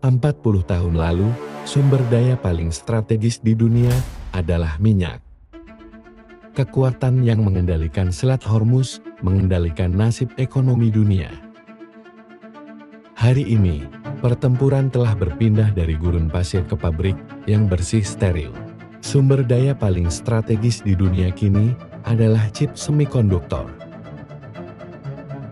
40 tahun lalu, sumber daya paling strategis di dunia adalah minyak. Kekuatan yang mengendalikan Selat Hormuz, mengendalikan nasib ekonomi dunia. Hari ini, pertempuran telah berpindah dari gurun pasir ke pabrik yang bersih steril. Sumber daya paling strategis di dunia kini adalah chip semikonduktor.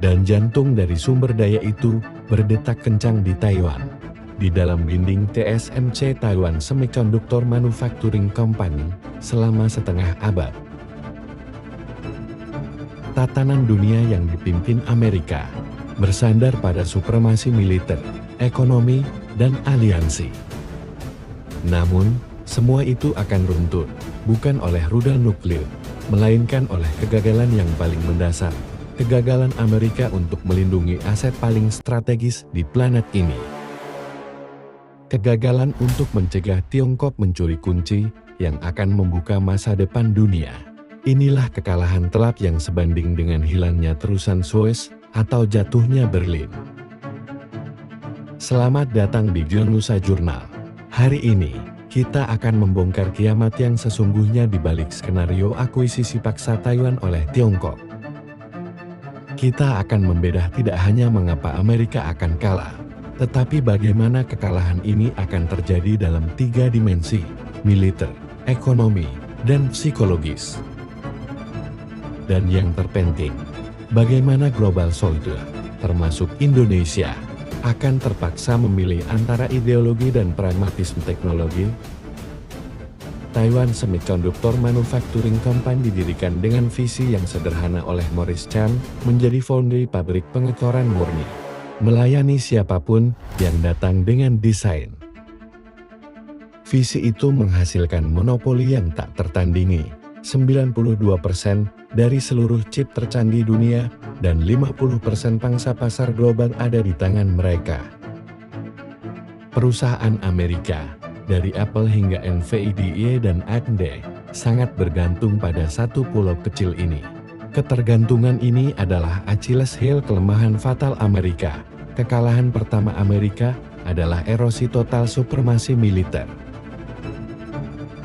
Dan jantung dari sumber daya itu berdetak kencang di Taiwan. Di dalam dinding TSMC Taiwan Semiconductor Manufacturing Company selama setengah abad. Tatanan dunia yang dipimpin Amerika bersandar pada supremasi militer, ekonomi, dan aliansi. Namun, semua itu akan runtuh, bukan oleh rudal nuklir, melainkan oleh kegagalan yang paling mendasar, kegagalan Amerika untuk melindungi aset paling strategis di planet ini. Kegagalan untuk mencegah Tiongkok mencuri kunci yang akan membuka masa depan dunia. Inilah kekalahan telak yang sebanding dengan hilangnya terusan Suez atau jatuhnya Berlin. Selamat datang di Nusa Jurnal. Hari ini, kita akan membongkar kiamat yang sesungguhnya di balik skenario akuisisi paksa Taiwan oleh Tiongkok. Kita akan membedah tidak hanya mengapa Amerika akan kalah, tetapi bagaimana kekalahan ini akan terjadi dalam 3 dimensi, militer, ekonomi, dan psikologis. Dan yang terpenting, bagaimana Global South, termasuk Indonesia, akan terpaksa memilih antara ideologi dan pragmatisme teknologi. Taiwan Semiconductor Manufacturing Company didirikan dengan visi yang sederhana oleh Morris Chang, menjadi foundry pabrik pengecoran murni, melayani siapapun yang datang dengan desain. Visi itu menghasilkan monopoli yang tak tertandingi, 92% dari seluruh chip tercanggih dunia, dan 50% pangsa pasar global ada di tangan mereka. Perusahaan Amerika, dari Apple hingga NVIDIA dan AMD, sangat bergantung pada satu pulau kecil ini. Ketergantungan ini adalah Achilles heel kelemahan fatal Amerika. Kekalahan pertama Amerika adalah erosi total supremasi militer.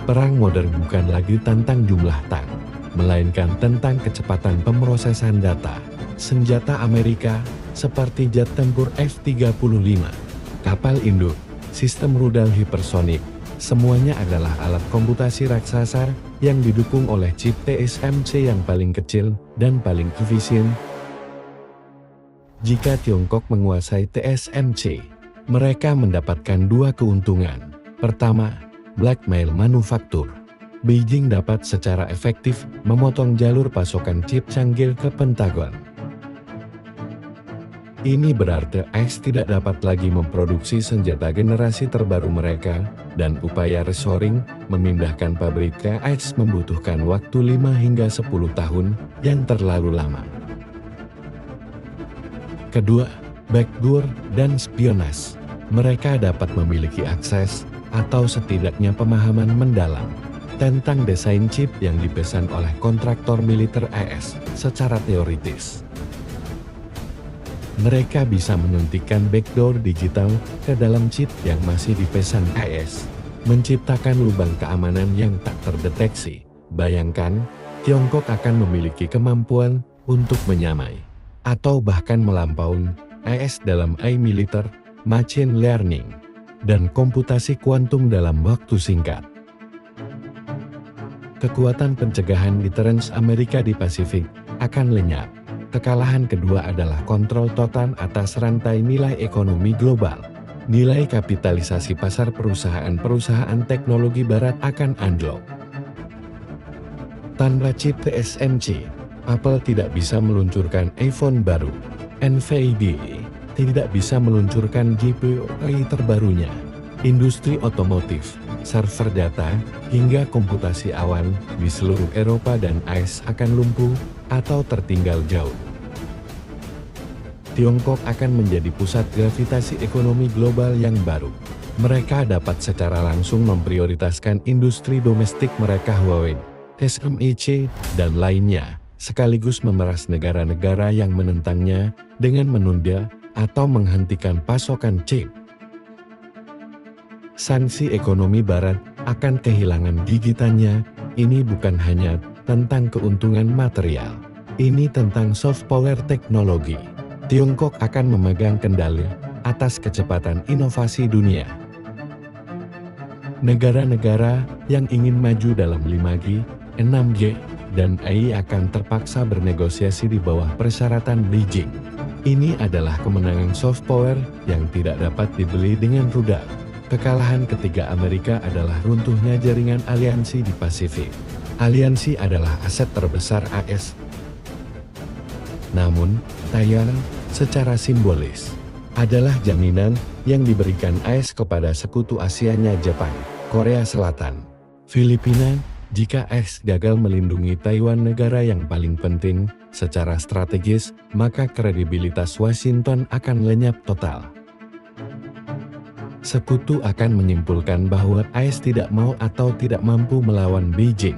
Perang modern bukan lagi tentang jumlah tank, melainkan tentang kecepatan pemrosesan data. Senjata Amerika, seperti jet tempur F-35, kapal induk, sistem rudal hipersonik, semuanya adalah alat komputasi raksasa yang didukung oleh chip TSMC yang paling kecil dan paling efisien. Jika Tiongkok menguasai TSMC, mereka mendapatkan 2 keuntungan. Pertama, blackmail manufaktur. Beijing dapat secara efektif memotong jalur pasokan chip canggih ke Pentagon. Ini berarti AS tidak dapat lagi memproduksi senjata generasi terbaru mereka, dan upaya reshoring, memindahkan pabrik ke AS membutuhkan waktu 5 hingga 10 tahun, yang terlalu lama. Kedua, backdoor dan spionase. Mereka dapat memiliki akses, atau setidaknya pemahaman mendalam, tentang desain chip yang dipesan oleh kontraktor militer AS secara teoritis. Mereka bisa menyuntikkan backdoor digital ke dalam chip yang masih dipesan AS, menciptakan lubang keamanan yang tak terdeteksi. Bayangkan, Tiongkok akan memiliki kemampuan untuk menyamai, atau bahkan melampaui AS dalam AI militer, machine learning, dan komputasi kuantum dalam waktu singkat. Kekuatan pencegahan deterrence Amerika di Pasifik akan lenyap. Kekalahan kedua adalah kontrol total atas rantai nilai ekonomi global. Nilai kapitalisasi pasar perusahaan-perusahaan teknologi barat akan anjlok. Tanpa chip TSMC, Apple tidak bisa meluncurkan iPhone baru. NVIDIA tidak bisa meluncurkan GPU AI terbarunya. Industri otomotif, server data, hingga komputasi awan di seluruh Eropa dan AS akan lumpuh atau tertinggal jauh. Tiongkok akan menjadi pusat gravitasi ekonomi global yang baru. Mereka dapat secara langsung memprioritaskan industri domestik mereka Huawei, SMIC, dan lainnya, sekaligus memeras negara-negara yang menentangnya dengan menunda atau menghentikan pasokan chip. Sanksi ekonomi Barat akan kehilangan gigitannya. Ini bukan hanya tentang keuntungan material. Ini tentang soft power teknologi. Tiongkok akan memegang kendali atas kecepatan inovasi dunia. Negara-negara yang ingin maju dalam 5G, 6G, dan AI akan terpaksa bernegosiasi di bawah persyaratan Beijing. Ini adalah kemenangan soft power yang tidak dapat dibeli dengan rudal. Kekalahan ketiga Amerika adalah runtuhnya jaringan aliansi di Pasifik. Aliansi adalah aset terbesar AS. Namun, Taiwan secara simbolis adalah jaminan yang diberikan AS kepada sekutu Asianya Jepang, Korea Selatan, Filipina. Jika AS gagal melindungi Taiwan, negara yang paling penting secara strategis, maka kredibilitas Washington akan lenyap total. Sekutu akan menyimpulkan bahwa AS tidak mau atau tidak mampu melawan Beijing.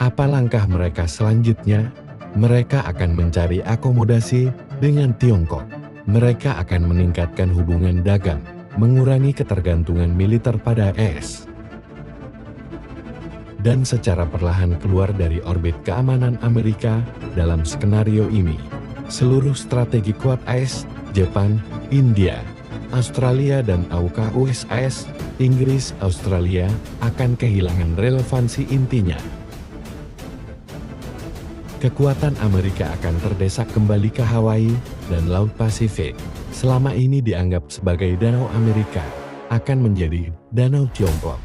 Apa langkah mereka selanjutnya? Mereka akan mencari akomodasi dengan Tiongkok. Mereka akan meningkatkan hubungan dagang, mengurangi ketergantungan militer pada AS, dan secara perlahan keluar dari orbit keamanan Amerika. Dalam skenario ini, seluruh strategi kuat AS, Jepang, India, Australia dan AUKUS, Inggris, Australia, akan kehilangan relevansi intinya. Kekuatan Amerika akan terdesak kembali ke Hawaii dan Laut Pasifik. Selama ini dianggap sebagai danau Amerika, akan menjadi danau Tiongkok.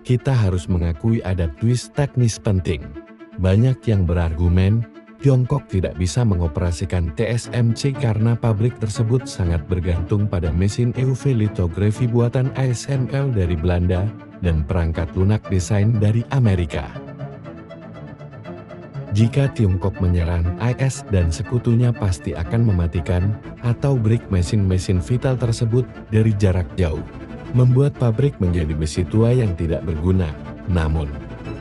Kita harus mengakui ada twist teknis penting. Banyak yang berargumen, Tiongkok tidak bisa mengoperasikan TSMC karena pabrik tersebut sangat bergantung pada mesin EUV litografi buatan ASML dari Belanda dan perangkat lunak desain dari Amerika. Jika Tiongkok menyerang AS dan sekutunya, pasti akan mematikan atau break mesin-mesin vital tersebut dari jarak jauh, membuat pabrik menjadi besi tua yang tidak berguna. Namun,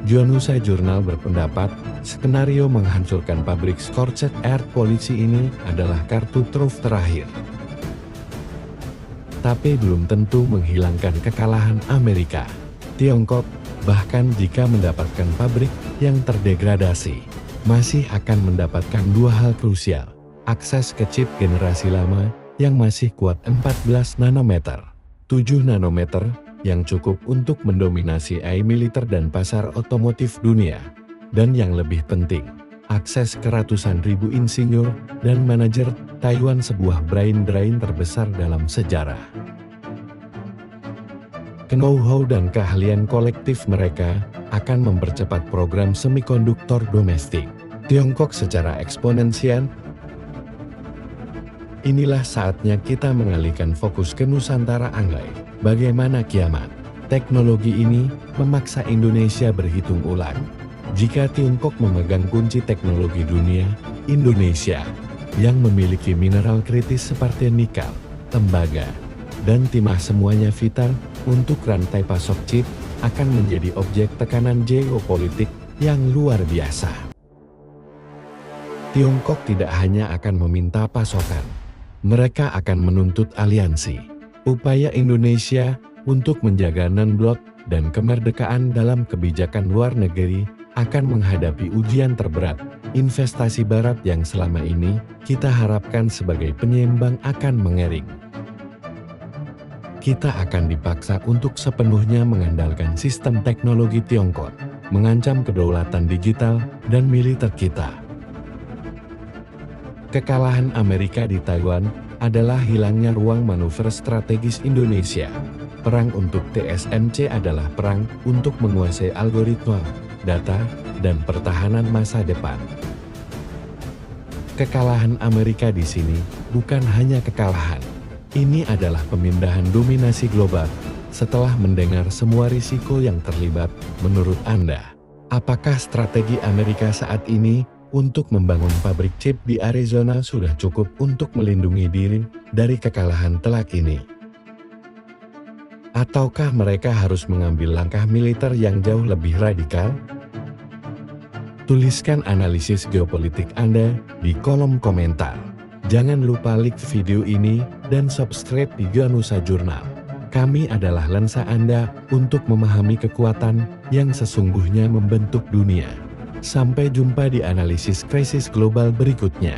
Yonusa Jurnal berpendapat, skenario menghancurkan pabrik Scorched Earth polisi ini adalah kartu truf terakhir. Tapi belum tentu menghilangkan kekalahan Amerika. Tiongkok, bahkan jika mendapatkan pabrik yang terdegradasi, masih akan mendapatkan dua hal krusial: akses ke chip generasi lama yang masih kuat 14 nanometer, 7 nanometer, yang cukup untuk mendominasi AI militer dan pasar otomotif dunia. Dan yang lebih penting, akses ke ratusan ribu insinyur dan manajer Taiwan, sebuah brain drain terbesar dalam sejarah. Know-how dan keahlian kolektif mereka akan mempercepat program semikonduktor domestik Tiongkok secara eksponensial. Inilah saatnya kita mengalihkan fokus ke Nusantara Anglai. Bagaimana kiamat? Teknologi ini memaksa Indonesia berhitung ulang. Jika Tiongkok memegang kunci teknologi dunia, Indonesia yang memiliki mineral kritis seperti nikel, tembaga, dan timah, semuanya vital untuk rantai pasok chip, akan menjadi objek tekanan geopolitik yang luar biasa. Tiongkok tidak hanya akan meminta pasokan, mereka akan menuntut aliansi. Upaya Indonesia untuk menjaga non-blok dan kemerdekaan dalam kebijakan luar negeri akan menghadapi ujian terberat. Investasi Barat yang selama ini kita harapkan sebagai penyeimbang akan mengering. Kita akan dipaksa untuk sepenuhnya mengandalkan sistem teknologi Tiongkok, mengancam kedaulatan digital dan militer kita. Kekalahan Amerika di Taiwan adalah hilangnya ruang manuver strategis Indonesia. Perang untuk TSMC adalah perang untuk menguasai algoritma, data, dan pertahanan masa depan. Kekalahan Amerika di sini bukan hanya kekalahan. Ini adalah pemindahan dominasi global. Setelah mendengar semua risiko yang terlibat, menurut Anda, apakah strategi Amerika saat ini untuk membangun pabrik chip di Arizona sudah cukup untuk melindungi diri dari kekalahan telak ini? Ataukah mereka harus mengambil langkah militer yang jauh lebih radikal? Tuliskan analisis geopolitik Anda di kolom komentar. Jangan lupa like video ini dan subscribe di Yonusa Jurnal. Kami adalah lensa Anda untuk memahami kekuatan yang sesungguhnya membentuk dunia. Sampai jumpa di analisis krisis global berikutnya.